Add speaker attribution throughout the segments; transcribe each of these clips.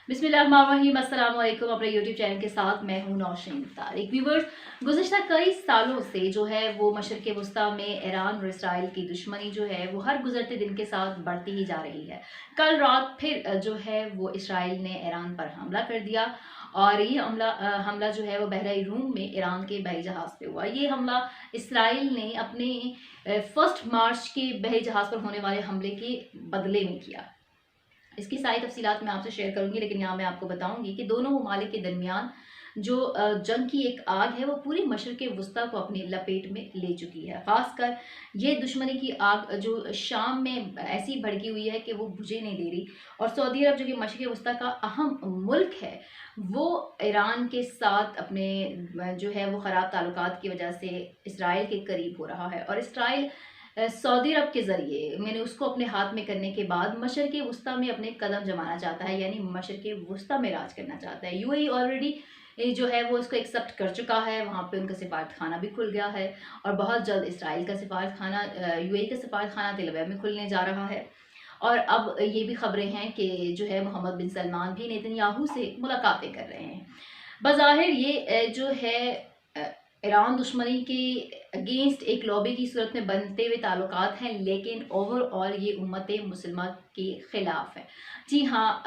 Speaker 1: बिस्मिल्लाहिर्रहमानिर्रहीम, अस्सलाम वालेकुम। अपने यूट्यूब चैनल के साथ मैं हूं नौशीन तारिक। व्यूवर्स, गुज़िश्ता कई सालों से जो है वो मशरिक़ वस्ता में ईरान और इसराइल की दुश्मनी जो है वो हर गुजरते दिन के साथ बढ़ती ही जा रही है। कल रात फिर जो है वो इसराइल ने ईरान पर हमला कर दिया और ये हमला जो है वो बहराई रूम में ईरान के बहरी जहाज़ पे हुआ। ये हमला इसराइल ने अपने 1 मार्च के बहरी जहाज़ पर होने वाले हमले के बदले में किया। इसकी सारी तफसीलात मैं आपसे शेयर करूंगी, लेकिन यहाँ मैं आपको बताऊंगी कि दोनों ममालिक के दरमियान जो जंग की एक आग है वो पूरी मशरिक़ वस्ता को अपनी लपेट में ले चुकी है। ख़ासकर ये दुश्मनी की आग जो शाम में ऐसी भड़की हुई है कि वो बुझे नहीं दे रही। और सऊदी अरब जो कि मशरिक़ वस्ता का अहम मुल्क है, वो ईरान के साथ अपने जो है वो ख़राब ताल्लुकात की वजह से इसराइल के करीब हो रहा है। और इसराइल सऊदी अरब के ज़रिए मैंने उसको अपने हाथ में करने के बाद मशरिक़ वस्ता में अपने कदम जमाना चाहता है, यानी मशरिक़ वस्ता में राज करना चाहता है। यूएई ऑलरेडी जो है वो इसको एक्सेप्ट कर चुका है, वहाँ पे उनका सिफारत खाना भी खुल गया है और बहुत जल्द इसराइल का सिफारत खाना यूएई का सिफारत खाना तेल अवीव में खुलने जा रहा है। और अब ये भी खबरें हैं कि जो है मोहम्मद बिन सलमान भी नेतन्याहू से मुलाकातें कर रहे हैं। बज़ाहिर ये जो है ईरान दुश्मनी के अगेंस्ट एक लॉबी की सूरत में बनते हुए ताल्लुकात हैं, लेकिन ओवरऑल ये उम्मत मुसलमान के ख़िलाफ़ है। जी हाँ,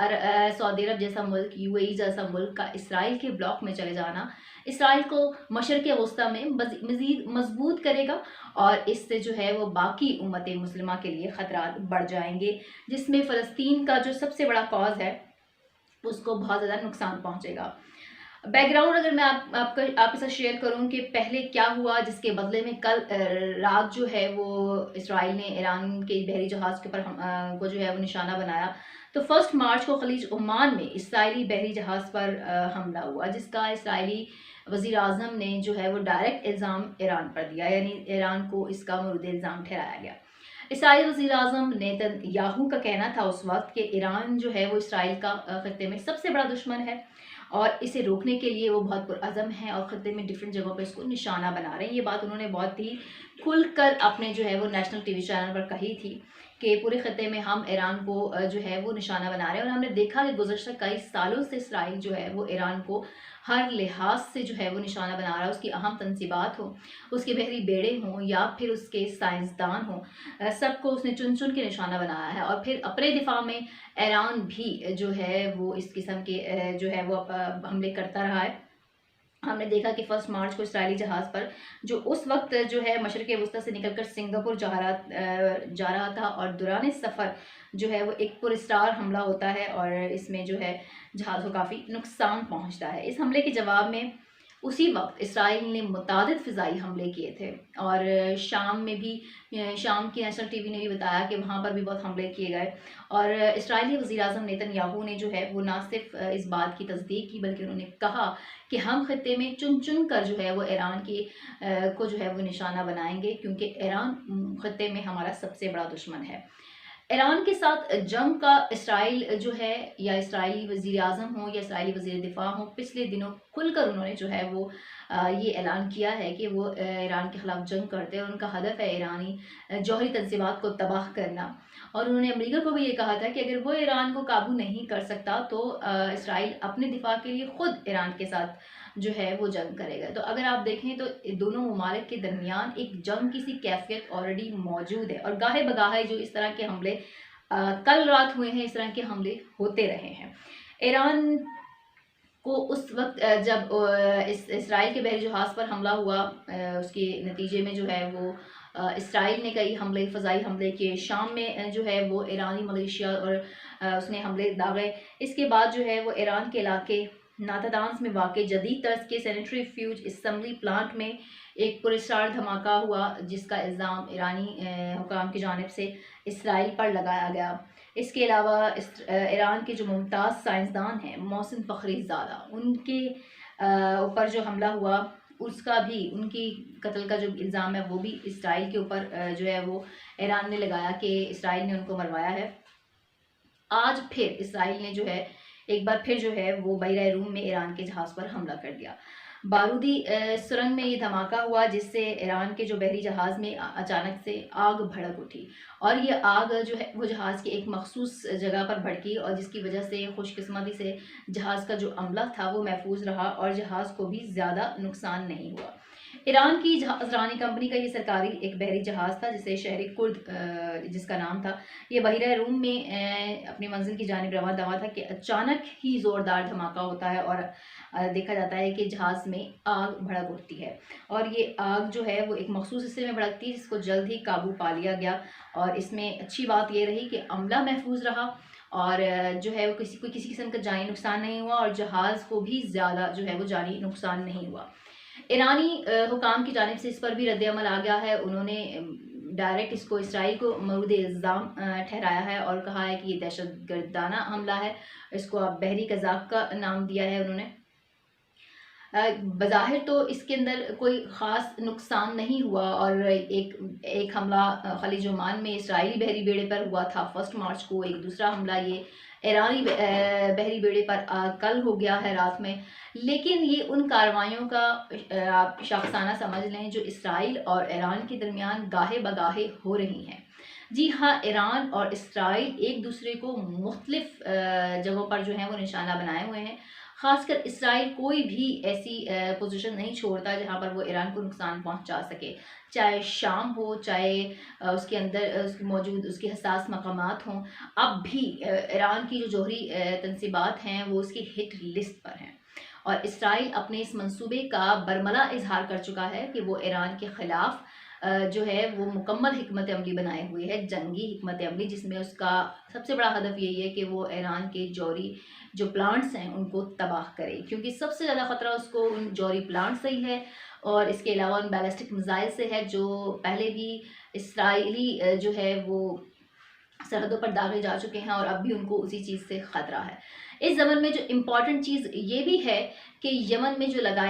Speaker 1: सऊदी अरब जैसा मुल्क, यूएई जैसा मुल्क का इसराइल के ब्लॉक में चले जाना इसराइल को मशरिक़ वस्ता में मज़ीद मजबूत करेगा और इससे जो है वो बाकी उम्मत मुसलिमा के लिए ख़तरात बढ़ जाएंगे, जिसमें फ़लस्तीन का जो सबसे बड़ा कॉज है उसको बहुत ज़्यादा नुकसान पहुँचेगा। बैकग्राउंड अगर मैं आपके साथ शेयर करूं कि पहले क्या हुआ, जिसके बदले में कल रात जो है वो इसराइल ने ईरान के बहरी जहाज़ के ऊपर को जो है वो निशाना बनाया। तो 1 मार्च को खलीज ओमान में इसराइली बहरी जहाज़ पर हमला हुआ, जिसका इसराइली वज़ीर आज़म ने जो है वो डायरेक्ट इल्ज़ाम ईरान पर दिया, यानी ईरान को इसका मुर्द इल्ज़ाम ठहराया गया। इसराइली वज़ीर आज़म नेतन्याहू का कहना था उस वक्त कि ईरान जो है वो इसराइल का खत्ते में सबसे बड़ा दुश्मन है और इसे रोकने के लिए वो बहुत पुरअज़म हैं और ख़त्ते में डिफरेंट जगहों पे इसको निशाना बना रहे हैं। ये बात उन्होंने बहुत ही खुलकर अपने जो है वो नेशनल टीवी चैनल पर कही थी कि पूरे ख़त्ते में हम ईरान को जो है वो निशाना बना रहे हैं। और हमने देखा कि गुज़श्ता कई सालों से इसराइल जो है वो ईरान को हर लिहाज से जो है वो निशाना बना रहा है। उसकी अहम तनसीबात हो, उसके बहरी बेड़े हों या फिर उसके साइंसदान हों, सबको उसने चुन चुन के निशाना बनाया है। और फिर अपने दिफा में ईरान भी जो है वो इस किस्म के जो है वो हमले करता रहा है। हमने देखा कि 1 मार्च को इसराइली जहाज़ पर जो उस वक्त जो है मशरिक़ वस्ता से निकलकर सिंगापुर जा रहा था और दौरान सफ़र जो है वो एक पुरस्कार हमला होता है और इसमें जो है जहाज़ को काफ़ी नुकसान पहुंचता है। इस हमले के जवाब में उसी वक्त इसराइल ने मुतादिद फ़िज़ाई हमले किए थे और शाम में भी शाम की नेशनल टीवी ने भी बताया कि वहाँ पर भी बहुत हमले किए गए। और इसराइली वज़ीर आज़म नेतन्याहू ने जो है वो ना सिर्फ इस बात की तस्दीक की, बल्कि उन्होंने कहा कि हम खत्ते में चुन चुन कर जो है वो ईरान की को जो है वो निशाना बनाएंगे, क्योंकि ईरान खत्ते में हमारा सबसे बड़ा दुश्मन है। ईरान के साथ जंग का इसराइल जो है, या इसराइली वज़ीर आज़म हो या इसराइली वज़ीर दिफ़ा हो, पिछले दिनों खुलकर उन्होंने जो है वो ये ऐलान किया है कि वो ईरान के ख़िलाफ़ जंग करते हैं और उनका हदफ है ईरानी जौहरी तनसीबात को तबाह करना। और उन्होंने अमेरिका को भी ये कहा था कि अगर वो ईरान को काबू नहीं कर सकता तो इसराइल अपने दिफा के लिए ख़ुद ईरान के साथ जो है वो जंग करेगा। तो अगर आप देखें तो दोनों ममालिक के दरमियान एक जंग की सी कैफियत ऑलरेडी मौजूद है और गाहे बगाहे जो इस तरह के हमले कल रात हुए हैं, इस तरह के हमले होते रहे हैं। ईरान को उस वक्त जब इसराइल के बहरी जहाज़ पर हमला हुआ, उसके नतीजे में जो है वो इसराइल ने कई हमले, फ़ज़ाई हमले किए। शाम में जो है वो ईरानी मलेशिया और उसने हमले दागे। इसके बाद जो है वो ईरान के इलाके नातादांस में वाक़ जदीद तर्ज के सेनेटरी फ्यूज असम्बली प्लांट में एक पुरस्कार धमाका हुआ, जिसका इल्ज़ाम ईरानी हुकाम की जानिब से इसराइल पर लगाया गया। इसके अलावा ईरान के जो मुमताज़ साइंसदान हैं मोहसिन फ़खरीज़ादा, उनके ऊपर जो हमला हुआ उसका भी, उनकी कत्ल का जो इल्ज़ाम है वो भी इसराइल के ऊपर जो है वो ईरान ने लगाया कि इसराइल ने उनको मरवाया है। आज फिर इसराइल ने जो है एक बार फिर जो है वो बहरा रूम में ईरान के जहाज़ पर हमला कर दिया। बारूदी सुरंग में ये धमाका हुआ, जिससे ईरान के जो बहरी जहाज़ में अचानक से आग भड़क उठी, और ये आग जो है वो जहाज़ की एक मखसूस जगह पर भड़की, और जिसकी वजह से खुशकिस्मती से जहाज़ का जो अमला था वो महफूज रहा और जहाज़ को भी ज़्यादा नुकसान नहीं हुआ। ईरान की जहाज़रानी कंपनी का ये सरकारी एक बहरी जहाज़ था, जिसे शहर कुर्द जिसका नाम था, ये बहिरा रूम में अपनी मंजिल की जानिब रवां दवा था कि अचानक ही ज़ोरदार धमाका होता है, और देखा जाता है कि जहाज़ में आग भड़क उठती है, और ये आग जो है वो एक मखसूस हिस्से में भड़कती है, जिसको जल्द ही काबू पा लिया गया। और इसमें अच्छी बात ये रही कि अमला महफूज रहा, और जो है वो किसी किस्म का जानी नुकसान नहीं हुआ, और जहाज़ को भी ज़्यादा जो है वो जानी नुकसान नहीं हुआ। ईरानी हुकाम की जानिब से इस पर भी रद्द-ए-अमल आ गया है। उन्होंने डायरेक्ट इसको इसराइल को मौरूद इल्ज़ाम ठहराया है, और कहा है कि ये दहशतगर्दाना हमला है। इसको अब बहरी कज़ाक़ का नाम दिया है उन्होंने। बज़ाहिर तो इसके अंदर कोई ख़ास नुकसान नहीं हुआ, और एक हमला ख़लीज ओमान में इसराइली बहरी बेड़े पर हुआ था 1 मार्च को। एक दूसरा हमला ये ईरानी बहरी बेड़े पर कल हो गया है रात में। लेकिन ये उन कार्रवाइयों का आप शाखसाना समझ लें जो इसराइल और ईरान के दरमियान गाहे बगाहे हो रही हैं। जी हाँ, ईरान और इसराइल एक दूसरे को मुख्तलिफ जगहों पर जो है वो निशाना बनाए हुए हैं। ख़ासकर इसराइल कोई भी ऐसी पोजीशन नहीं छोड़ता जहाँ पर वो ईरान को नुकसान पहुँचा सके, चाहे शाम हो, चाहे उसके अंदर उसकी मौजूद उसके हसास मकामात हों। अब भी ईरान की जो जौहरी तनसीबात हैं वो उसकी हिट लिस्ट पर हैं, और इसराइल अपने इस मंसूबे का बरमला इजहार कर चुका है कि वो ईरान के ख़िलाफ़ जो है वो मुकम्मल हिकमत अमली बनाए हुए है, जंगी हिकमत अमली, जिसमें उसका सबसे बड़ा हदफ यही है कि वो ईरान के जौहरी जो प्लांट्स हैं उनको तबाह करे, क्योंकि सबसे ज़्यादा ख़तरा उसको उन जौहरी प्लांट से ही है, और इसके अलावा उन बैलिस्टिक मिसाइल से है जो पहले भी इसराइली जो है वो सरहदों पर दागे जा चुके हैं, और अब भी उनको उसी चीज़ से ख़तरा है। इस ज़मन में जो इम्पॉर्टेंट चीज़ ये भी है कि यमन में जो लगने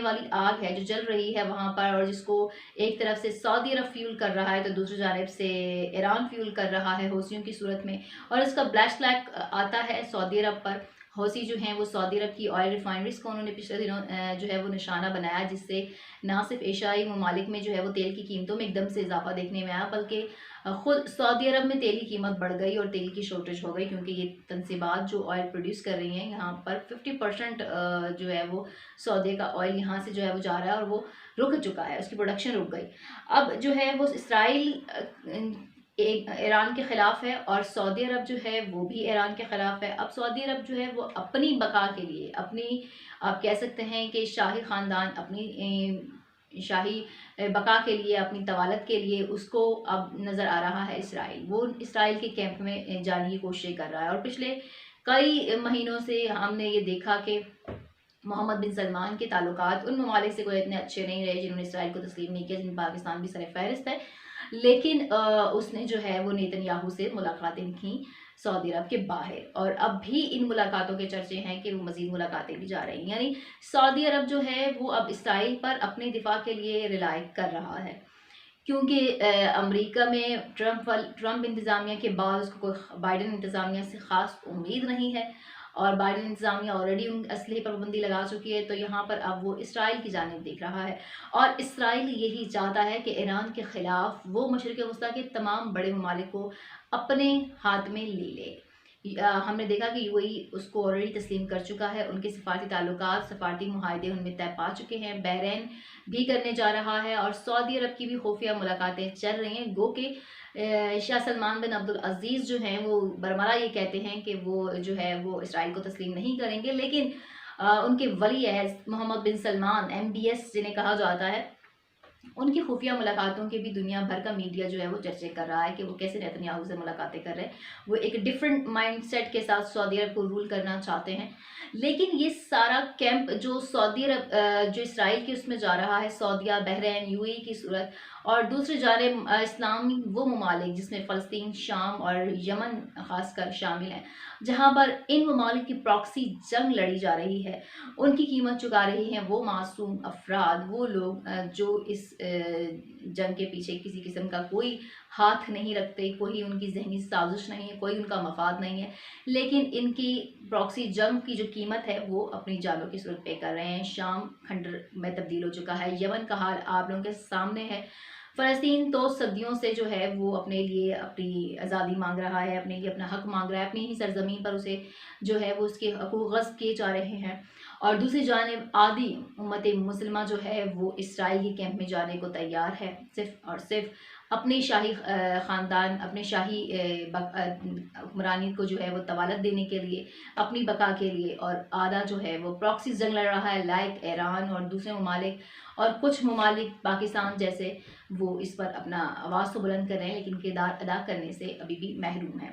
Speaker 1: वाली आग है जो जल रही है वहाँ पर, और जिसको एक तरफ से सऊदी अरब फ्यूल कर रहा है तो दूसरी जानिब से ईरान फ्यूल कर रहा है हौसियों की सूरत में, और इसका ब्लैश फ्लैग आता है सऊदी अरब पर। हौसी जो हैं वो सऊदी अरब की ऑयल रिफाइनरीज़ को उन्होंने पिछले दिनों जो है वो निशाना बनाया, जिससे ना सिर्फ एशियाई ममालिक में जो है वो तेल की कीमतों में एकदम से इजाफा देखने में आया, बल्कि खुद सऊदी अरब में तेल की कीमत बढ़ गई और तेल की शॉर्टेज हो गई, क्योंकि ये तनसीबात जो ऑयल प्रोड्यूस कर रही हैं यहाँ पर 50% जो है वो सऊदी का ऑयल यहाँ से जो है वो जा रहा है, और वो रुक चुका है, उसकी प्रोडक्शन रुक गई। अब जो है वो इसराइल एक ईरान के ख़िलाफ़ है, और सऊदी अरब जो है वो भी ईरान के ख़िलाफ़ है। अब सऊदी अरब जो है वो अपनी बका के लिए, अपनी आप कह सकते हैं कि शाही ख़ानदान अपनी शाही बका के लिए, अपनी तवालत के लिए उसको अब नज़र आ रहा है इसराइल, वो इसराइल के कैंप में जाने की कोशिश कर रहा है। और पिछले कई महीनों से हमने ये देखा कि मोहम्मद बिन सलमान के ताल्लुकात उन ममालिक से कोई इतने अच्छे नहीं रहे जिन्होंने इसराइल को तस्लीम नहीं किया, जिनमें पाकिस्तान भी सरफ़हरिस्त है। लेकिन उसने जो है वो नेतन्याहू से मुलाकातें की सऊदी अरब के बाहर, और अब भी इन मुलाकातों के चर्चे हैं कि वो मज़ीद मुलाकातें भी जा रही हैं। यानी सऊदी अरब जो है वो अब इसराइल पर अपने दिफा के लिए रिलाई कर रहा है, क्योंकि अमेरिका में ट्रंप इंतज़ामिया के बाद उसको कोई बाइडन इंतज़ामिया से ख़ास उम्मीद नहीं है, और बाइडन इंतज़ामिया ऑलरेडी उन असलहे पर पाबंदी लगा चुकी है, तो यहाँ पर अब वो इसराइल की जानिब देख रहा है, और इसराइल यही चाहता है कि ईरान के ख़िलाफ़ वो मशरिक़ वस्ता के तमाम बड़े ममालिक को अपने हाथ में ले ले। हमने देखा कि यूएई उसको ऑलरेडी तस्लीम कर चुका है, उनके सफ़ारती ताल्लुकात, सफ़ारती मुआहदे उनमें तय पा चुके हैं, बहरीन भी करने जा रहा है, और सऊदी अरब की भी खुफिया मुलाकातें चल रही हैं। गो के शाह सलमान बिन अब्दुल अज़ीज़ जो हैं वो बरमला ये कहते हैं कि वो जो है वो इसराइल को तस्लीम नहीं करेंगे, लेकिन उनके वली अहद मोहम्मद बिन सलमान MBS जिन्हें कहा जाता है, उनकी खुफिया मुलाकातों के भी दुनिया भर का मीडिया जो है वो चर्चे कर रहा है कि वो कैसे नेतन्याहू से मुलाकातें कर रहे हैं। वो एक डिफरेंट माइंडसेट के साथ सऊदी अरब को रूल करना चाहते हैं, लेकिन ये सारा कैंप जो सऊदी अरब जो इसराइल के उसमें जा रहा है, सऊदीया, बहरीन, UAE की सूरत, اور دوسری جانب اسلامی وہ ممالک جس میں فلسطین، شام اور یمن خاص کر شامل ہیں، جہاں پر ان ممالک کی پراکسی جنگ لڑی جا رہی ہے، ان کی قیمت چکا رہی ہیں وہ معصوم افراد، وہ لوگ جو اس جنگ کے پیچھے کسی قسم کا کوئی ہاتھ نہیں رکھتے، کوئی ان کی ذہنی سازش نہیں ہے، کوئی ان کا مفاد نہیں ہے، لیکن ان کی پراکسی جنگ کی جو قیمت ہے وہ اپنی جانوں کی صورت پے کر رہے ہیں۔ شام کھنڈر میں تبدیل ہو چکا ہے، یمن کا حال آپ لوگوں کے سامنے ہے، فلسطین تو صدیوں سے جو ہے وہ اپنے لیے اپنی آزادی مانگ رہا ہے، اپنے لیے اپنا حق مانگ رہا ہے، اپنی ہی سرزمین پر اسے جو ہے وہ اس کے حقوق غصب کیے جا رہے ہیں، اور دوسری جانب آدھی امت مسلمہ جو ہے وہ اسرائیل کے کیمپ میں جانے کو تیار ہے، صرف اور صرف اپنے شاہی خاندان، اپنے شاہی حکمرانی کو جو ہے وہ طوالت دینے کے لیے، اپنی بقا کے لیے، اور آدھا جو ہے وہ پراکسی جنگ لڑ رہا ہے لائک ایران اور دوسرے ممالک، اور کچھ ممالک پاکستان جیسے وہ اس پر اپنا آواز تو بلند کر رہے ہیں لیکن کردار ادا کرنے سے ابھی بھی محروم ہیں۔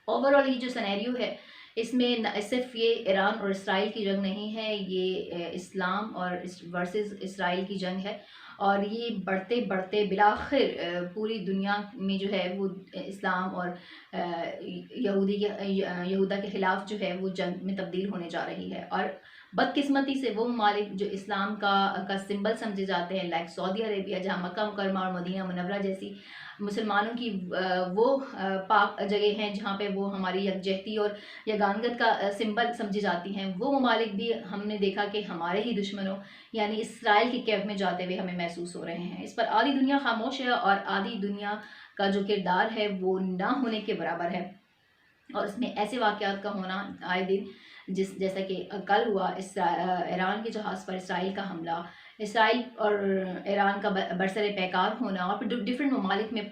Speaker 1: اوورآل یہ جو سینیریو ہے اس میں صرف یہ ایران اور اسرائیل کی جنگ نہیں ہے، یہ اسلام اور ورسز اسرائیل کی جنگ ہے، اور یہ بڑھتے بڑھتے بالآخر پوری دنیا میں جو ہے وہ اسلام اور یہودا کے خلاف جو ہے وہ جنگ میں تبدیل ہونے جا رہی ہے، اور بدقسمتی سے وہ ممالک جو اسلام کا سمبل سمجھے جاتے ہیں لائک سعودی عربیہ، جہاں مکہ مکرمہ اور مدینہ منورہ جیسی مسلمانوں کی وہ پاک جگہ ہیں جہاں پہ وہ ہماری یکجہتی اور یگانگت کا سمبل سمجھی جاتی ہیں، وہ ممالک بھی ہم نے دیکھا کہ ہمارے ہی دشمنوں یعنی اسرائیل کے کیمپ میں جاتے ہوئے ہمیں محسوس ہو رہے ہیں۔ اس پر آدھی دنیا خاموش ہے، اور آدھی دنیا کا جو کردار ہے وہ نہ ہونے کے برابر ہے، اور اس میں ایسے واقعات کا ہونا آئے دن جیسا کہ کل ہوا ایران کے جہاز پر اسرائیل کا حملہ، اسرائیل اور ایران کا برسر پیکار ہونا، اور پھر ڈفرینٹ ممالک میں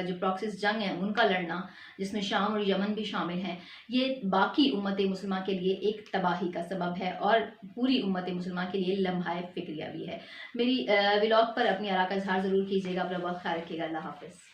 Speaker 1: جو پراکسیز جنگ ہیں ان کا لڑنا جس میں شام اور یمن بھی شامل ہیں، یہ باقی امت مسلمہ کے لیے ایک تباہی کا سبب ہے، اور پوری امت مسلمہ کے لیے لمحہ فکریہ بھی ہے۔ میری ولاگ پر اپنی آراء کا اظہار ضرور کیجیے گا، اپنا بہت خیال رکھیے گا، اللہ حافظ۔